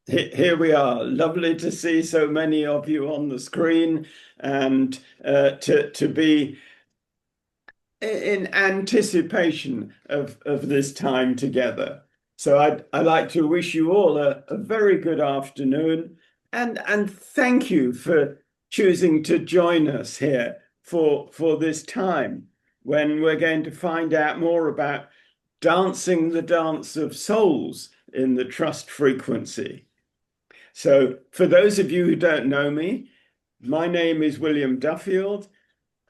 Here we are. Lovely to see so many of you on the screen and to be in anticipation of this time together. So I'd like to wish you all a very good afternoon and thank you for choosing to join us here for this time when we're going to find out more about dancing the dance of souls in the trust frequency. So, for those of you who don't know me, my name is William Duffield,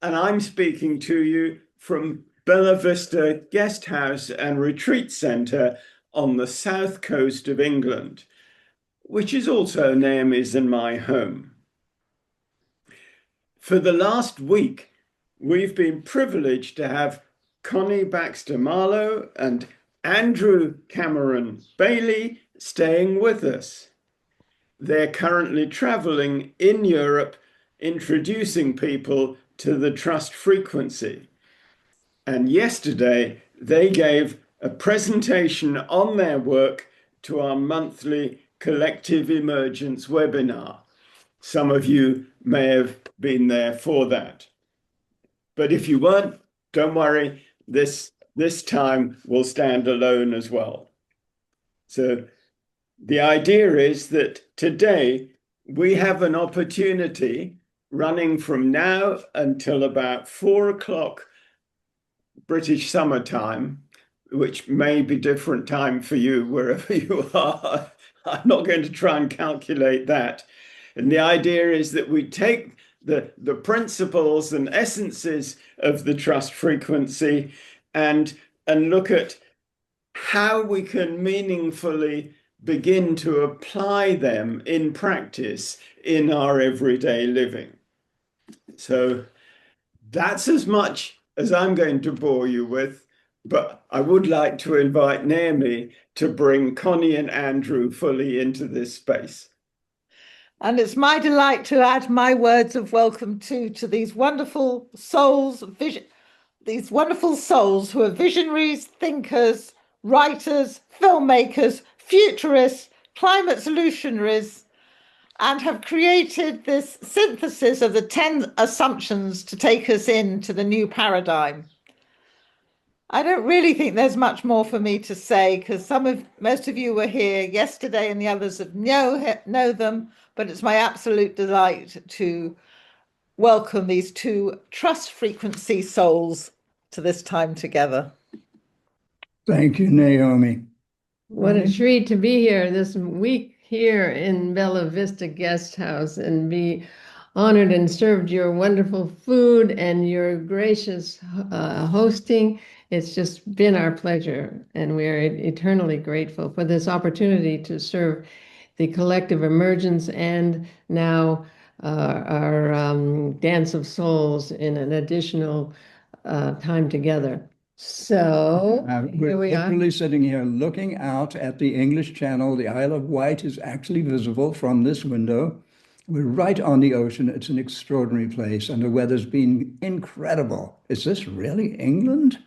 and I'm speaking to you from Bella Vista Guest House and Retreat Centre on the south coast of England, which is also Naomi's and my home. For the last week, we've been privileged to have Connie Baxter Marlow and Andrew Cameron Bailey staying with us. They're currently traveling in Europe, introducing people to the trust frequency. And yesterday, they gave a presentation on their work to our monthly Collective Emergence webinar. Some of you may have been there for that. But if you weren't, don't worry, this time will stand alone as well. So the idea is that today we have an opportunity running from now until about 4 o'clock British summertime, which may be different time for you wherever you are. I'm not going to try and calculate that. And the idea is that we take the principles and essences of the trust frequency and look at how we can meaningfully begin to apply them in practice in our everyday living. So that's as much as I'm going to bore you with, but I would like to invite Naomi to bring Connie and Andrew fully into this space. And it's my delight to add my words of welcome to these wonderful souls, these wonderful souls who are visionaries, thinkers, writers, filmmakers, futurists, climate solutionaries, and have created this synthesis of the 10 assumptions to take us into the new paradigm. I don't really think there's much more for me to say because most of you were here yesterday and the others know them, but it's my absolute delight to welcome these two trust frequency souls to this time together. Thank you, Naomi. What a treat to be here this week here in Bella Vista Guest House and be honored and served your wonderful food and your gracious hosting. It's just been our pleasure, and we are eternally grateful for this opportunity to serve the collective emergence and now our Dance of Souls in an additional time together. So we're literally sitting here looking out at the English Channel. The Isle of Wight is actually visible from this window. We're right on the ocean. It's an extraordinary place, and the weather's been incredible. Is this really England?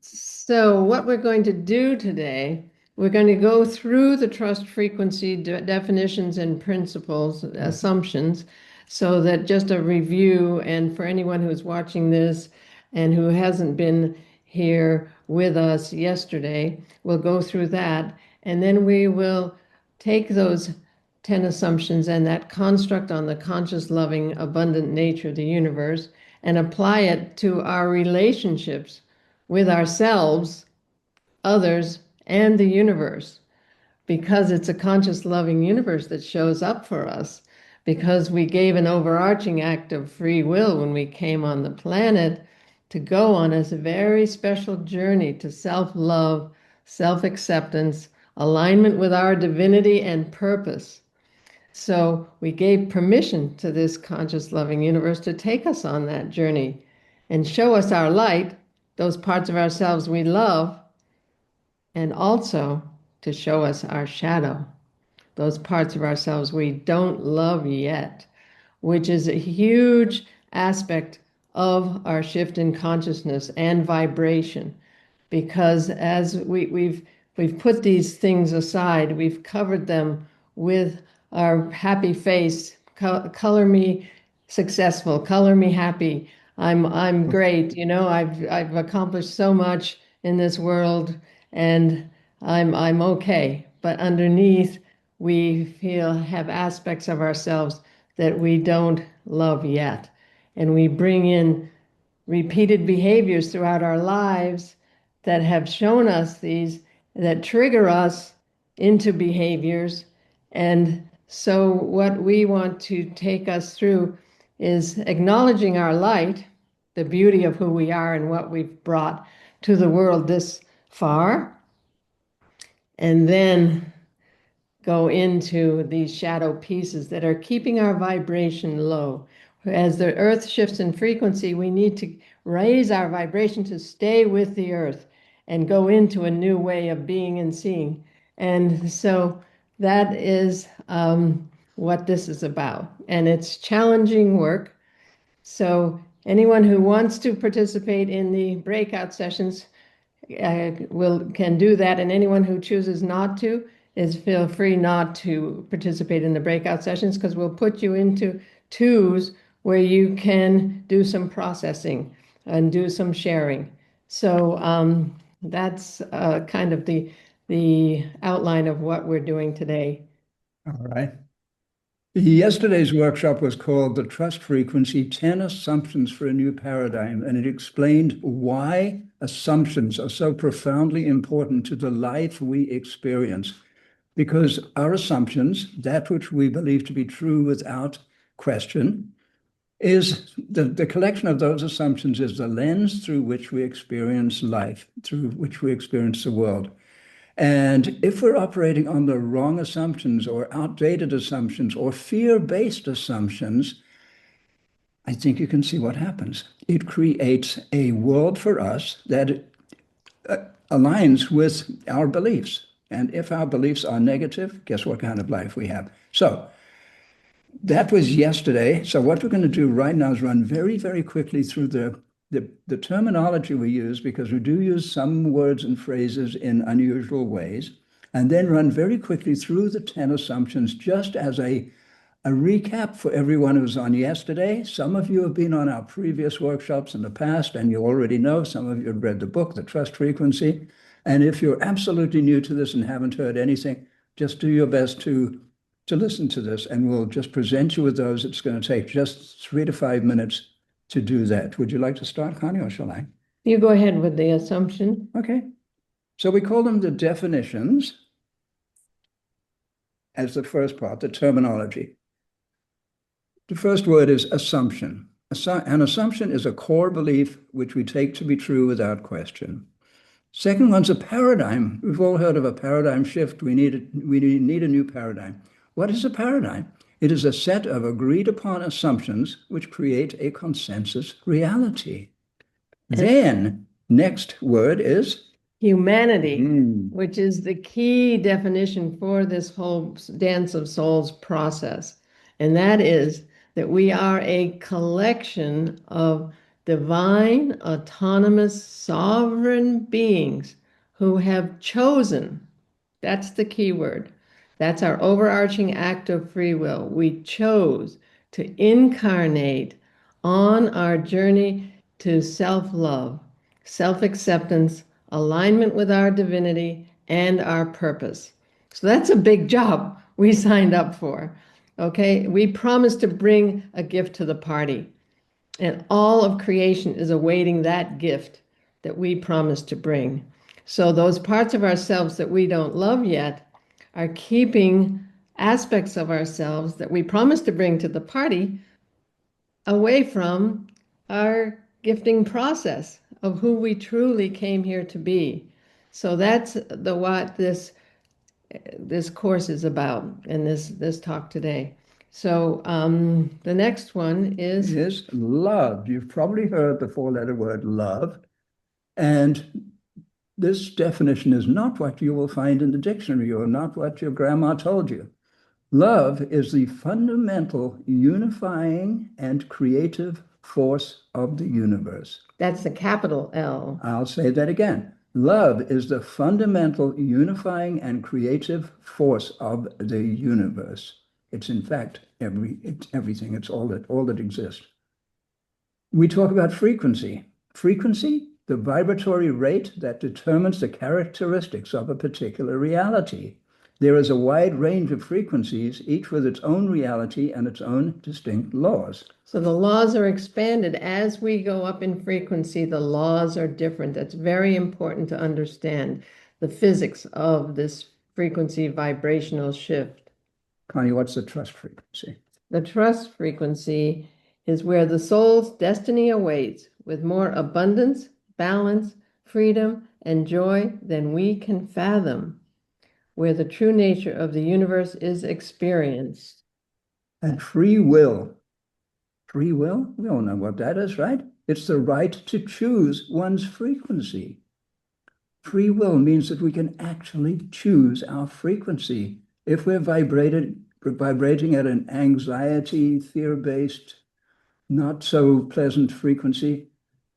So what we're going to do today, we're going to go through the trust frequency definitions and principles, assumptions, so that just a review, and for anyone who's watching this and who hasn't been here with us yesterday, we'll go through that, and then we will take those 10 assumptions and that construct on the conscious, loving, abundant nature of the universe and apply it to our relationships with ourselves, others, and the universe, because it's a conscious, loving universe that shows up for us, because we gave an overarching act of free will when we came on the planet to go on a very special journey to self-love, self-acceptance, alignment with our divinity and purpose. So we gave permission to this conscious, loving universe to take us on that journey and show us our light, those parts of ourselves we love, and also to show us our shadow, those parts of ourselves we don't love yet, which is a huge aspect of our shift in consciousness and vibration. Because as we've we've put these things aside. We've covered them with our happy face. Color me successful. Color me happy. I'm great. I've accomplished so much in this world, and I'm okay. But underneath, we have aspects of ourselves that we don't love yet, and we bring in repeated behaviors throughout our lives that have shown us these, that trigger us into behaviors. And so, what we want to take us through is acknowledging our light, the beauty of who we are and what we've brought to the world this far, and then go into these shadow pieces that are keeping our vibration low. As the earth shifts in frequency, we need to raise our vibration to stay with the earth and go into a new way of being and seeing. And so that is what this is about. And it's challenging work. So anyone who wants to participate in the breakout sessions can do that, and anyone who chooses not to is feel free not to participate in the breakout sessions, because we'll put you into twos where you can do some processing and do some sharing. So that's kind of the outline of what we're doing today. All right. Yesterday's workshop was called The Trust Frequency, 10 Assumptions for a New Paradigm, and it explained why assumptions are so profoundly important to the life we experience. Because our assumptions, that which we believe to be true without question, is the collection of those assumptions is the lens through which we experience life, through which we experience the world. And if we're operating on the wrong assumptions or outdated assumptions or fear-based assumptions, I think you can see what happens. It creates a world for us that aligns with our beliefs. And if our beliefs are negative, guess what kind of life we have? So that was yesterday. So what we're going to do right now is run very, very quickly through the terminology we use, because we do use some words and phrases in unusual ways, and then run very quickly through the 10 assumptions just as a recap for everyone who was on yesterday. Some of you have been on our previous workshops in the past, and you already know. Some of you have read the book, The Trust Frequency. And if you're absolutely new to this and haven't heard anything, just do your best to listen to this, and we'll just present you with those. It's going to take just 3 to 5 minutes to do that. Would you like to start, Connie, or shall I? You go ahead with the assumption. Okay. So we call them the definitions as the first part, the terminology. The first word is assumption. An assumption is a core belief which we take to be true without question. Second one's a paradigm. We've all heard of a paradigm shift. We need a new paradigm. What is a paradigm? It is a set of agreed upon assumptions which create a consensus reality. Then, next word is humanity, which is the key definition for this whole Dance of Souls process. And that is that we are a collection of divine, autonomous, sovereign beings who have chosen. That's the key word. That's our overarching act of free will. We chose to incarnate on our journey to self-love, self-acceptance, alignment with our divinity, and our purpose. So that's a big job we signed up for. Okay, we promised to bring a gift to the party, and all of creation is awaiting that gift that we promised to bring. So those parts of ourselves that we don't love yet are keeping aspects of ourselves that we promised to bring to the party away from our gifting process of who we truly came here to be. So that's what this course is about, and this talk today. So the next one is love. You've probably heard the 4-letter word love, and this definition is not what you will find in the dictionary or not what your grandma told you. Love is the fundamental unifying and creative force of the universe. That's the capital L. I'll say that again. Love is the fundamental unifying and creative force of the universe. It's in fact it's everything. It's all that exists. We talk about frequency. Frequency, the vibratory rate that determines the characteristics of a particular reality. There is a wide range of frequencies, each with its own reality and its own distinct laws. So the laws are expanded as we go up in frequency. The laws are different. That's very important to understand the physics of this frequency vibrational shift. Connie, what's the trust frequency? The trust frequency is where the soul's destiny awaits with more abundance, balance, freedom, and joy than we can fathom, where the true nature of the universe is experienced. And free will. Free will? We all know what that is, right? It's the right to choose one's frequency. Free will means that we can actually choose our frequency. If we're vibrating at an anxiety, fear-based, not so pleasant frequency,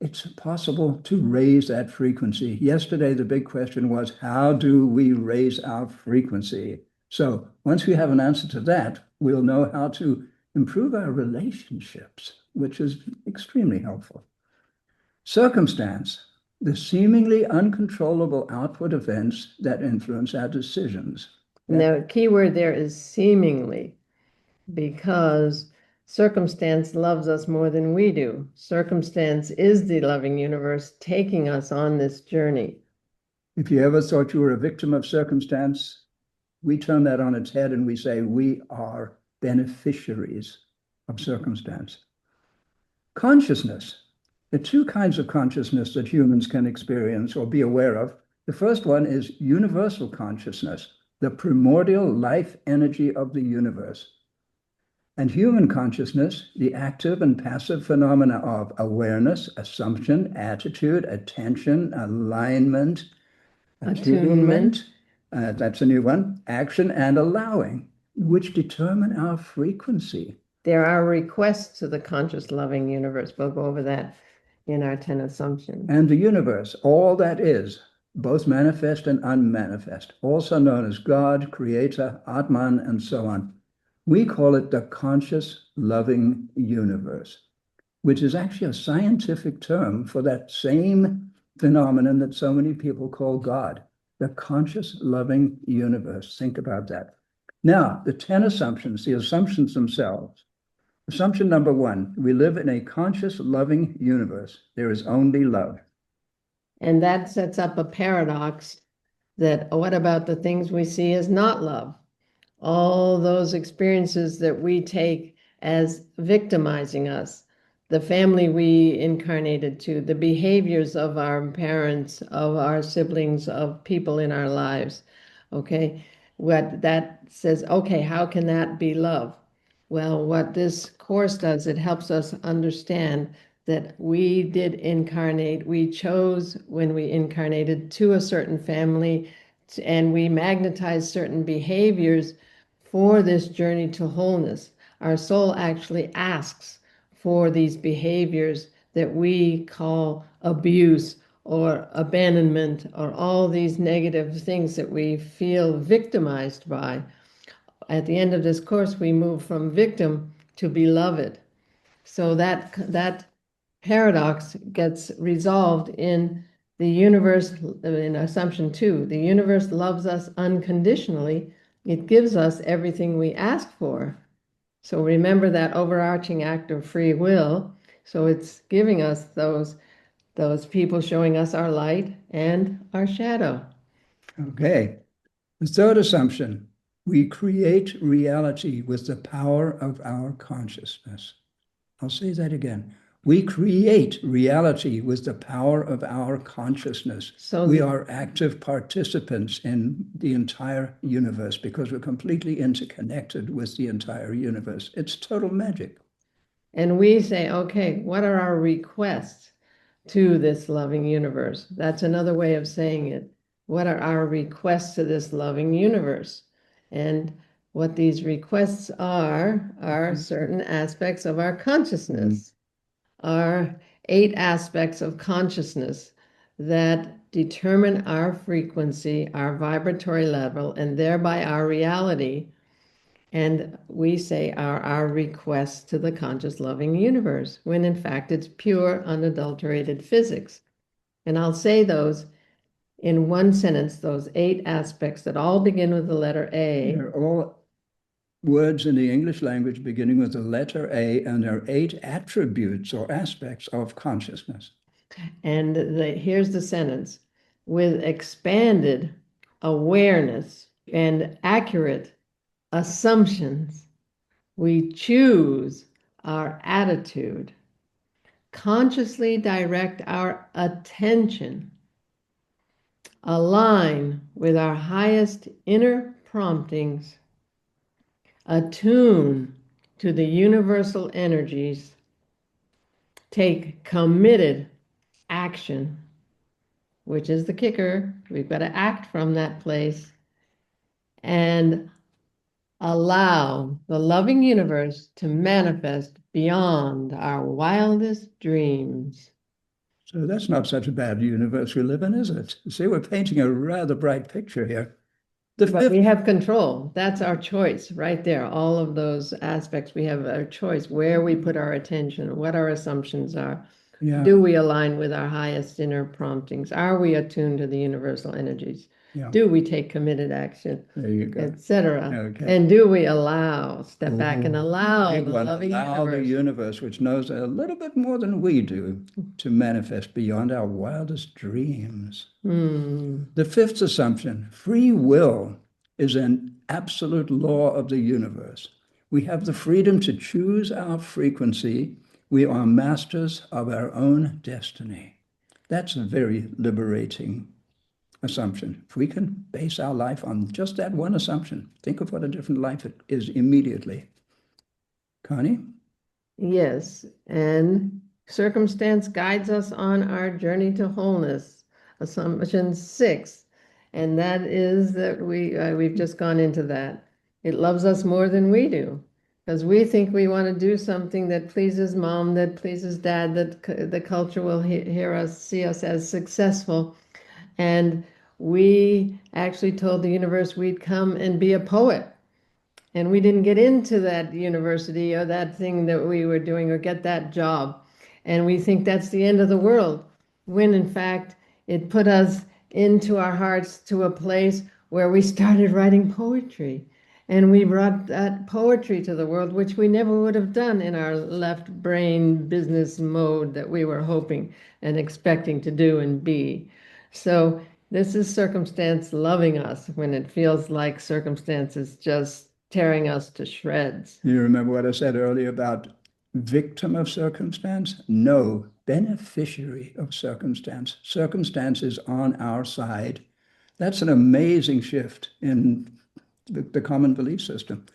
it's possible to raise that frequency. Yesterday, the big question was, how do we raise our frequency? So once we have an answer to that, we'll know how to improve our relationships, which is extremely helpful. Circumstance, the seemingly uncontrollable outward events that influence our decisions. Now, key word there is seemingly, because circumstance loves us more than we do. Circumstance is the loving universe taking us on this journey. If you ever thought you were a victim of circumstance, we turn that on its head and we say we are beneficiaries of circumstance. Consciousness. There are two kinds of consciousness that humans can experience or be aware of. The first one is universal consciousness, the primordial life energy of the universe. And human consciousness, the active and passive phenomena of awareness, assumption, attitude, attention, alignment, attunement, that's a new one, action and allowing, which determine our frequency. There are requests to the conscious loving universe. We'll go over that in our 10 assumptions. And the universe, all that is, both manifest and unmanifest, also known as God, Creator, Atman, and so on. We call it the conscious loving universe, which is actually a scientific term for that same phenomenon that so many people call God, the conscious loving universe. Think about that. Now, the 10 assumptions, the assumptions themselves. Assumption number 1, we live in a conscious loving universe. There is only love. And that sets up a paradox that what about the things we see as not love? All those experiences that we take as victimizing us, the family we incarnated to, the behaviors of our parents, of our siblings, of people in our lives. Okay, what that says, okay, how can that be love? Well, what this course does, it helps us understand that we did incarnate, we chose when we incarnated to a certain family, and we magnetized certain behaviors for this journey to wholeness. Our soul actually asks for these behaviors that we call abuse or abandonment or all these negative things that we feel victimized by. At the end of this course, we move from victim to beloved. So that paradox gets resolved in the universe, in assumption 2. The universe loves us unconditionally. It gives us everything we ask for. So remember that overarching act of free will. So it's giving us those people showing us our light and our shadow. Okay. The third assumption, we create reality with the power of our consciousness. I'll say that again. We create reality with the power of our consciousness. So we are active participants in the entire universe because we're completely interconnected with the entire universe. It's total magic. And we say, okay, what are our requests to this loving universe? That's another way of saying it. What are our requests to this loving universe? And what these requests are certain aspects of our consciousness. Are 8 aspects of consciousness that determine our frequency, our vibratory level, and thereby our reality. And we say are our requests to the conscious loving universe, when in fact it's pure, unadulterated physics. And I'll say those in one sentence, those 8 aspects that all begin with the letter A. They're all words in the English language beginning with the letter A, and there are 8 attributes or aspects of consciousness. And here's the sentence: with expanded awareness and accurate assumptions, we choose our attitude, consciously direct our attention, align with our highest inner promptings, attune to the universal energies, take committed action, which is the kicker. We've got to act from that place, and allow the loving universe to manifest beyond our wildest dreams. So that's not such a bad universe we live in, is it? See, we're painting a rather bright picture here. But we have control. That's our choice right there. All of those aspects, we have our choice where we put our attention, what our assumptions are. Yeah. Do we align with our highest inner promptings? Are we attuned to the universal energies? Yeah. Do we take committed action, There you go. etc.? Okay. And do we step back and allow We the want to loving allow the universe? universe, which knows a little bit more than we do, to manifest beyond our wildest dreams. The 5th assumption, free will is an absolute law of the universe. We have the freedom to choose our frequency. We are masters of our own destiny. That's a very liberating assumption. If we can base our life on just that one assumption, think of what a different life it is immediately. Connie? Yes, and circumstance guides us on our journey to wholeness. Assumption 6, and that is that we've just gone into that. It loves us more than we do, because we think we want to do something that pleases mom, that pleases dad, that the culture will hear us, see us as successful. And we actually told the universe we'd come and be a poet. And we didn't get into that university or that thing that we were doing or get that job. And we think that's the end of the world, when in fact it put us into our hearts to a place where we started writing poetry. And we brought that poetry to the world, which we never would have done in our left brain business mode that we were hoping and expecting to do and be. So this is circumstance loving us when it feels like circumstance is just tearing us to shreds. You remember what I said earlier about victim of circumstance? No, beneficiary of circumstance. Circumstance is on our side. That's an amazing shift in the common belief system.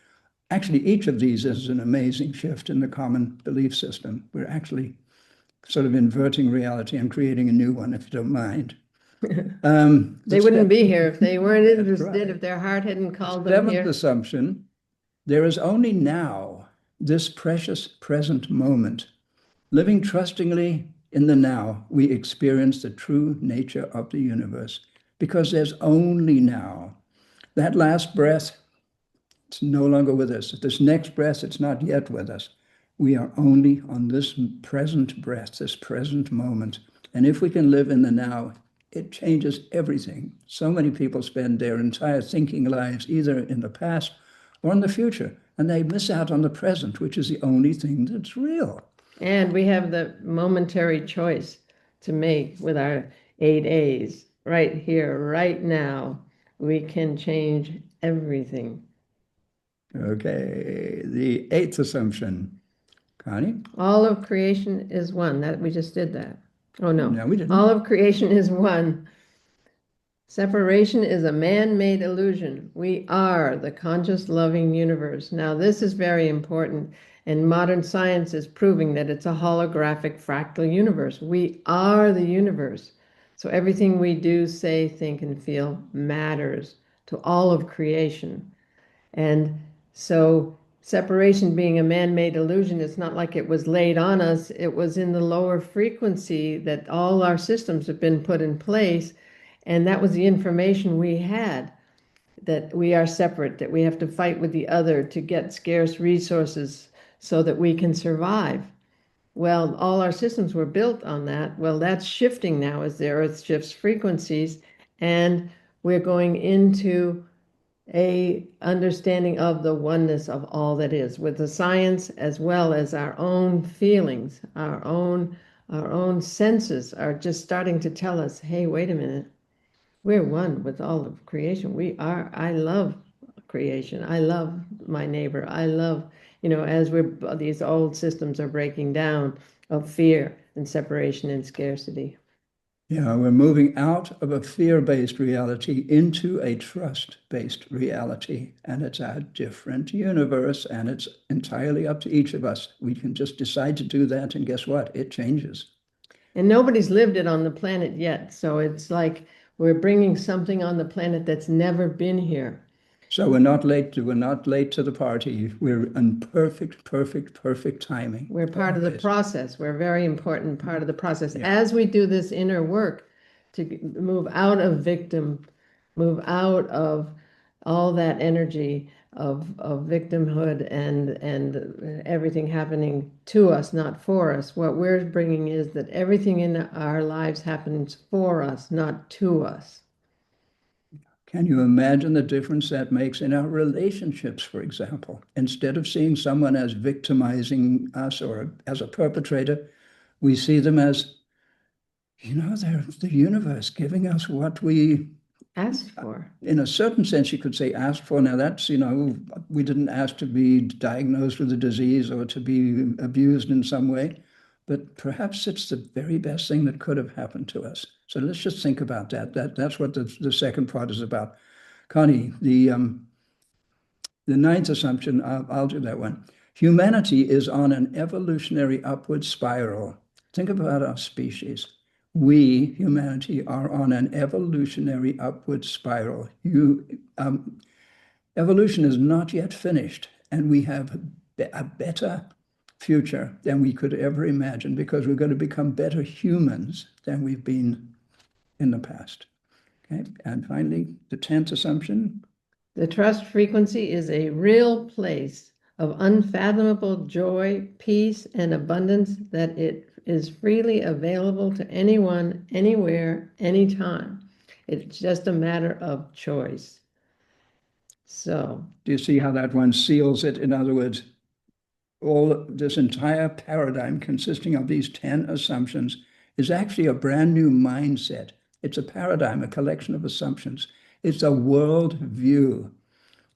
Actually, each of these is an amazing shift in the common belief system. We're actually sort of inverting reality and creating a new one, if you don't mind. They wouldn't be here if they weren't interested, right. If their heart hadn't called them here. 7th assumption, there is only now, this precious present moment. Living trustingly in the now, we experience the true nature of the universe, because there's only now. That last breath, it's no longer with us. This next breath, it's not yet with us. We are only on this present breath, this present moment. And if we can live in the now, it changes everything. So many people spend their entire thinking lives either in the past or in the future, and they miss out on the present, which is the only thing that's real. And we have the momentary choice to make with our 8 A's right here, right now. We can change everything. Okay, the 8th assumption. Connie? All of creation is one. That we just did that. Oh, no. No, we didn't. All of creation is one. Separation is a man-made illusion. We are the conscious, loving universe. Now, this is very important, and modern science is proving that it's a holographic fractal universe. We are the universe. So everything we do, say, think, and feel matters to all of creation. And so separation being a man-made illusion, it's not like it was laid on us. It was in the lower frequency that all our systems have been put in place. And that was the information we had, that we are separate, that we have to fight with the other to get scarce resources so that we can survive. Well, all our systems were built on that. Well, that's shifting now as the Earth shifts frequencies, and we're going into a understanding of the oneness of all that is, with the science as well as our own feelings, our own senses are just starting to tell us, hey, wait a minute, we're one with all of creation. We are. I love creation. I love my neighbor. I love, as these old systems are breaking down of fear and separation and scarcity. Yeah, we're moving out of a fear-based reality into a trust-based reality, and it's a different universe, and it's entirely up to each of us. We can just decide to do that, and guess what? It changes. And nobody's lived it on the planet yet, so it's like we're bringing something on the planet that's never been here. So we're not late to the party. We're in perfect timing. We're part of the process. We're a very important part of the process. Yeah. As we do this inner work to move out of victim, move out of all that energy of victimhood and everything happening to us, not for us. What we're bringing is that everything in our lives happens for us, not to us. Can you imagine the difference that makes in our relationships, for example? Instead of seeing someone as victimizing us or as a perpetrator, we see them as, they're the universe giving us what we asked for. In a certain sense, you could say asked for. Now that's, we didn't ask to be diagnosed with a disease or to be abused in some way, but perhaps it's the very best thing that could have happened to us. So let's just think about that. That's what the second part is about. Connie, the ninth assumption, I'll do that one. Humanity is on an evolutionary upward spiral. Think about our species. We, humanity, are on an evolutionary upward spiral. Evolution is not yet finished, and we have a better future than we could ever imagine because we're going to become better humans than we've been in the past. Okay, and finally, the 10th assumption. The trust frequency is a real place of unfathomable joy, peace, and abundance that it is freely available to anyone, anywhere, anytime. It's just a matter of choice. So, do you see how that one seals it? In other words, all this entire paradigm consisting of these 10 assumptions is actually a brand new mindset. It's a paradigm, a collection of assumptions. It's a world view.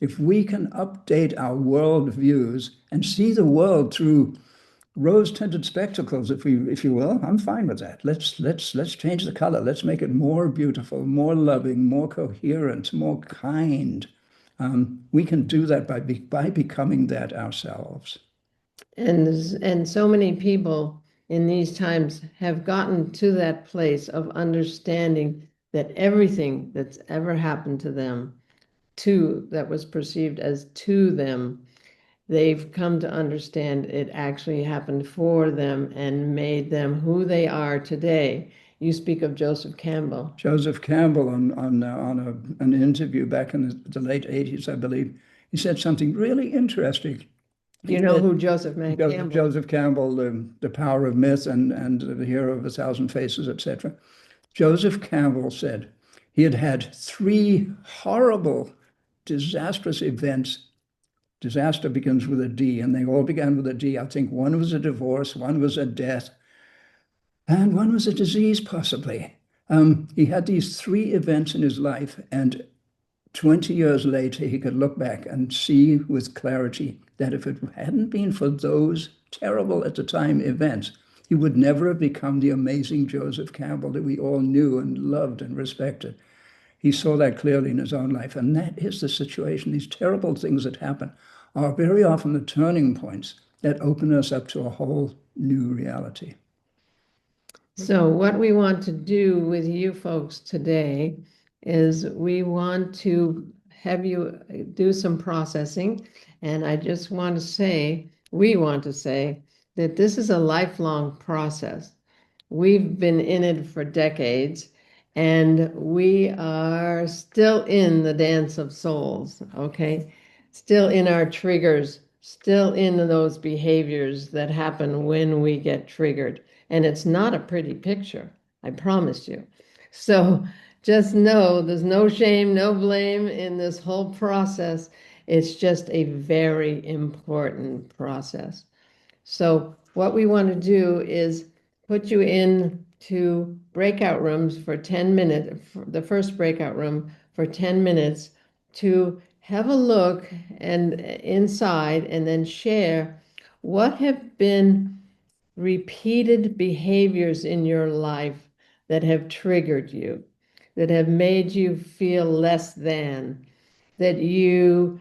If we can update our world views and see the world through rose-tinted spectacles, if you will, I'm fine with that. Let's change the color. Let's make it more beautiful, more loving, more coherent, more kind. We can do that by becoming that ourselves. And so many people in these times have gotten to that place of understanding that everything that's ever happened to them, that was perceived as to them, they've come to understand it actually happened for them and made them who they are today. You speak of Joseph Campbell. Joseph Campbell on an interview back in the late 80s, I believe, he said something really interesting. Do you know who Joseph Campbell? Joseph Campbell, the power of myth and the hero of a thousand faces, etc. Joseph Campbell said he had had 3 horrible, disastrous events. Disaster begins with a D, and they all began with a D. I think one was a divorce, one was a death, and one was a disease, possibly. He had these 3 events in his life, and 20 years later, he could look back and see with clarity that if it hadn't been for those terrible at the time events, he would never have become the amazing Joseph Campbell that we all knew and loved and respected. He saw that clearly in his own life, and that is the situation. These terrible things that happen are very often the turning points that open us up to a whole new reality. So what we want to do with you folks today is we want to have you do some processing And I just want to say, we want to say that this is a lifelong process. We've been in it for decades, and we are still in the dance of souls, okay? Still in our triggers, still in those behaviors that happen when we get triggered. And it's not a pretty picture, I promise you. So just know there's no shame, no blame in this whole process. It's just a very important process. So what we want to do is put you into breakout rooms for 10 minutes, the first breakout room for 10 minutes to have a look and inside and then share what have been repeated behaviors in your life that have triggered you, that have made you feel less than, that you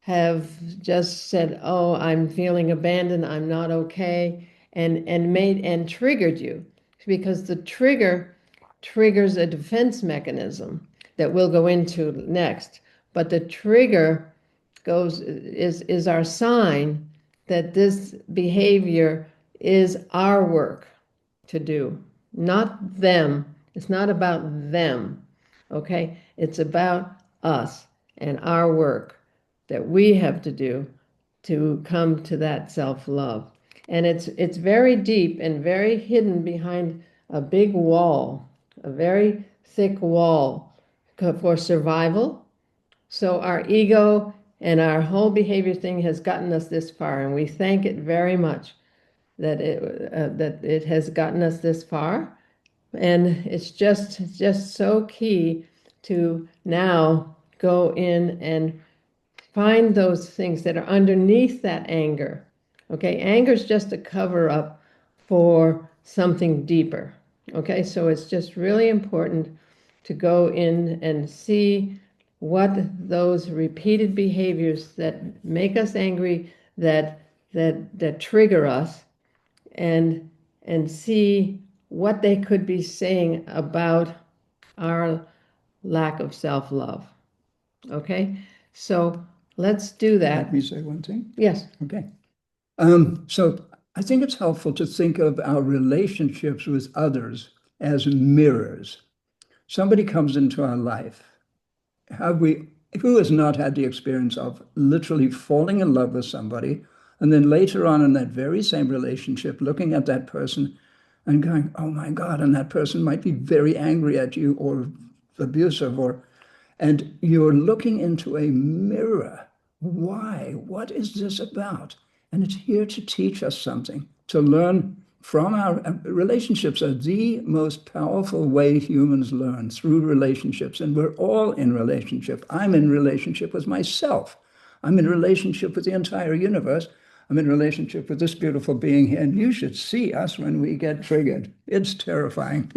have just said, "Oh, I'm feeling abandoned. I'm not okay," and triggered you, because the trigger triggers a defense mechanism that we'll go into next. But the trigger is our sign that this behavior is our work to do, not them. It's not about them, okay? It's about us and our work that we have to do to come to that self-love. And it's very deep and very hidden behind a big wall, a very thick wall for survival. So our ego and our whole behavior thing has gotten us this far, and we thank it very much that it has gotten us this far. And it's just so key to now go in and find those things that are underneath that anger. Okay, anger is just a cover up for something deeper. Okay, so it's just really important to go in and see what those repeated behaviors that make us angry, that trigger us, and see what they could be saying about our lack of self-love. Okay, so let's do that. Let me say one thing. Yes. Okay. So I think it's helpful to think of our relationships with others as mirrors. Somebody comes into our life. Who has not had the experience of literally falling in love with somebody, and then later on in that very same relationship, looking at that person and going, oh my God, and that person might be very angry at you or abusive, and you're looking into a mirror. Why? What is this about? And it's here to teach us something, to learn from our relationships are the most powerful way humans learn, through relationships. And we're all in relationship. I'm in relationship with myself. I'm in relationship with the entire universe. I'm in relationship with this beautiful being here. And you should see us when we get triggered. It's terrifying.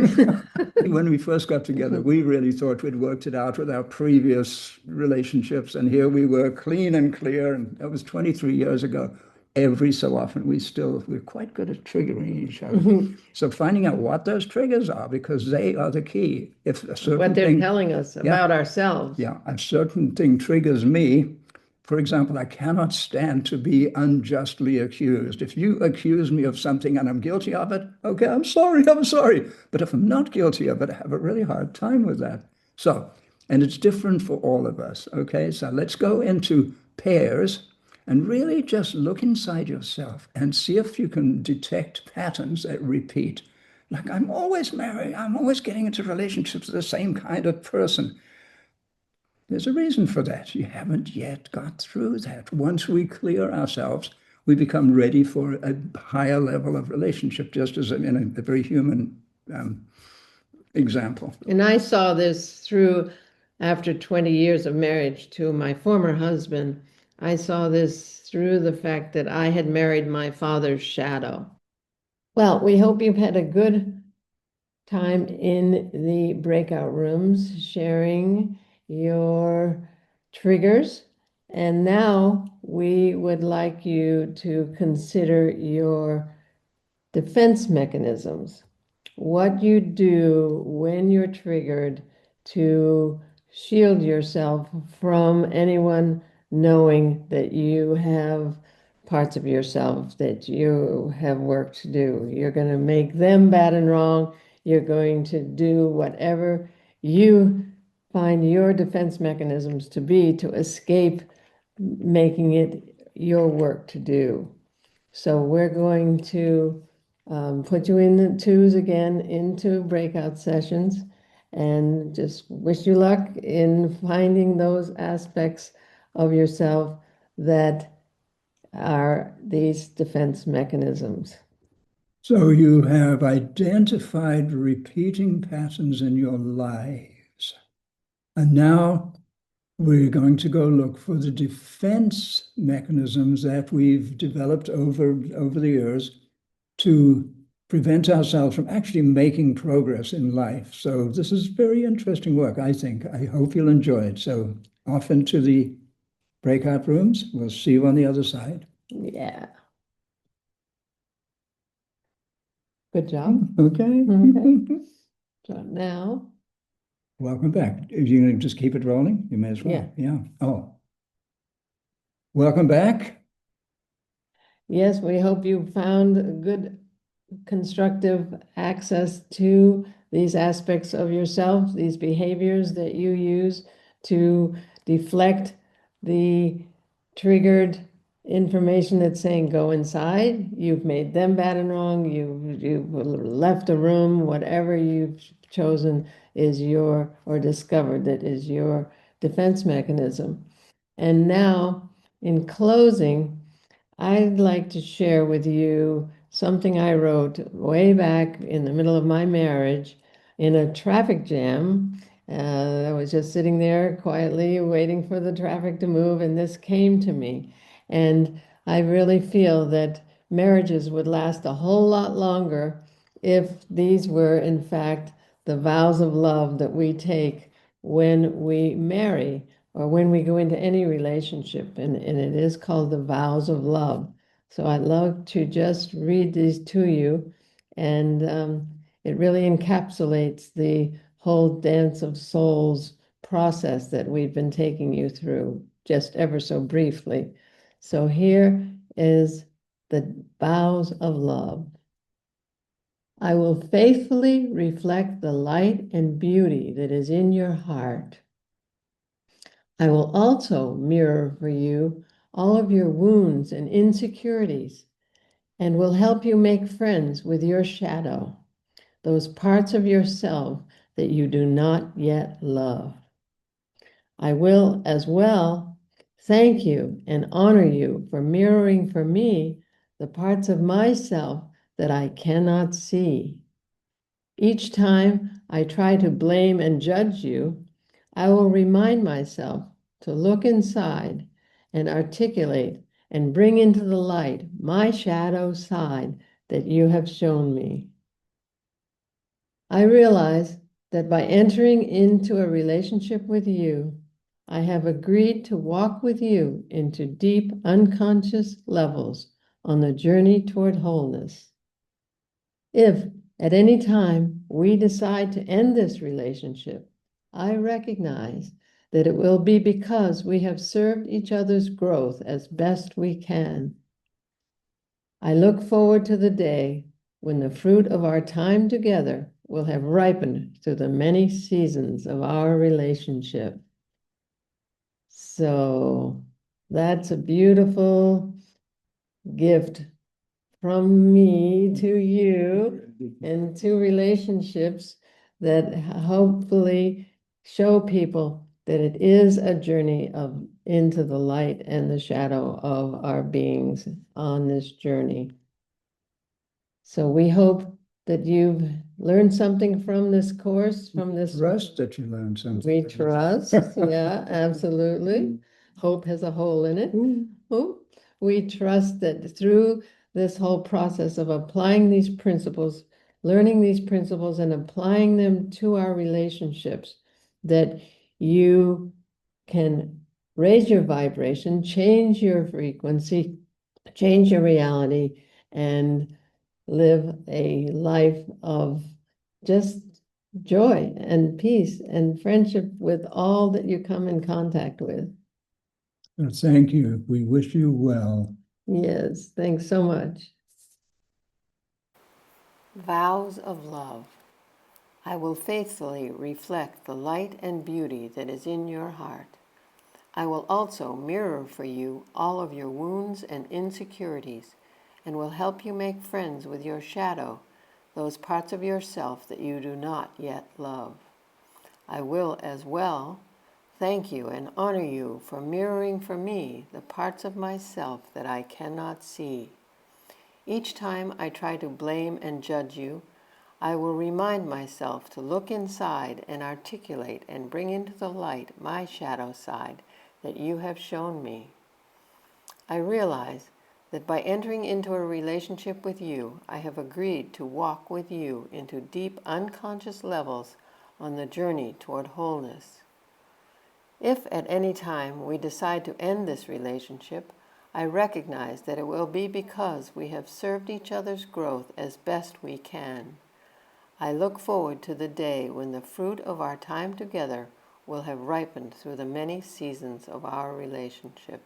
When we first got together, we really thought we'd worked it out with our previous relationships. And here we were, clean and clear. And that was 23 years ago. Every so often, we're quite good at triggering each other. So finding out what those triggers are, because they are the key. If a certain What they're thing, telling us about ourselves. yeah, a certain thing triggers me. For example, I cannot stand to be unjustly accused. If you accuse me of something and I'm guilty of it, okay, I'm sorry. But if I'm not guilty of it, I have a really hard time with that. So, and it's different for all of us, okay? So let's go into pairs and really just look inside yourself and see if you can detect patterns that repeat. Like, I'm always married, I'm always getting into relationships with the same kind of person. There's a reason for that. You haven't yet got through that. Once we clear ourselves, we become ready for a higher level of relationship, just as in a very human example. And I saw this through, after 20 years of marriage to my former husband, I saw this through the fact that I had married my father's shadow. Well, we hope you've had a good time in the breakout rooms, sharing your triggers. And now we would like you to consider your defense mechanisms. What you do when you're triggered to shield yourself from anyone knowing that you have parts of yourself that you have work to do. You're going to make them bad and wrong. You're going to do whatever you find your defense mechanisms to be to escape making it your work to do. So we're going to put you in the twos again into breakout sessions and just wish you luck in finding those aspects of yourself that are these defense mechanisms. So you have identified repeating patterns in your lives. And now we're going to go look for the defense mechanisms that we've developed over the years to prevent ourselves from actually making progress in life. So this is very interesting work, I think. I hope you'll enjoy it. So off into the breakout rooms. We'll see you on the other side. Yeah. Good job. Okay. Okay. So now, Welcome back. If you're going to just keep it rolling, you may as well. Yeah. Oh. Welcome back. yes, we hope you found good constructive access to these aspects of yourself, these behaviors that you use to deflect the triggered information that's saying go inside. You've made them bad and wrong. You've left a room. Whatever you've chosen is your, or discovered that is your defense mechanism. And now, in closing, I'd like to share with you something I wrote way back in the middle of my marriage in a traffic jam. I was just sitting there quietly waiting for the traffic to move, and this came to me. And I really feel that marriages would last a whole lot longer if these were, in fact, the vows of love that we take when we marry or when we go into any relationship, and it is called the vows of love. So I'd love to just read these to you, and it really encapsulates the whole dance of souls process that we've been taking you through just ever so briefly. So here is the vows of love. I will faithfully reflect the light and beauty that is in your heart. I will also mirror for you all of your wounds and insecurities and will help you make friends with your shadow, those parts of yourself that you do not yet love. I will as well thank you and honor you for mirroring for me the parts of myself that I cannot see. Each time I try to blame and judge you, I will remind myself to look inside and articulate and bring into the light my shadow side that you have shown me. I realize that by entering into a relationship with you, I have agreed to walk with you into deep unconscious levels on the journey toward wholeness. If at any time we decide to end this relationship, I recognize that it will be because we have served each other's growth as best we can. I look forward to the day when the fruit of our time together will have ripened through the many seasons of our relationship. So that's a beautiful gift from me to you and to relationships that hopefully show people that it is a journey of into the light and the shadow of our beings on this journey. So we hope that you've learned something from this course, from this. Trust that you learned something. We trust, yeah, absolutely. Hope has a hole in it. Oh, we trust that through this whole process of applying these principles, learning these principles and applying them to our relationships, that you can raise your vibration, change your frequency, change your reality, and live a life of just joy and peace and friendship with all that you come in contact with. Well, thank you. We wish you well. Yes, thanks so much. Vows of love. I will faithfully reflect the light and beauty that is in your heart. I will also mirror for you all of your wounds and insecurities, and will help you make friends with your shadow, those parts of yourself that you do not yet love. I will as well thank you and honor you for mirroring for me the parts of myself that I cannot see. Each time I try to blame and judge you, I will remind myself to look inside and articulate and bring into the light my shadow side that you have shown me. I realize that by entering into a relationship with you, I have agreed to walk with you into deep unconscious levels on the journey toward wholeness. If at any time we decide to end this relationship, I recognize that it will be because we have served each other's growth as best we can. I look forward to the day when the fruit of our time together will have ripened through the many seasons of our relationship.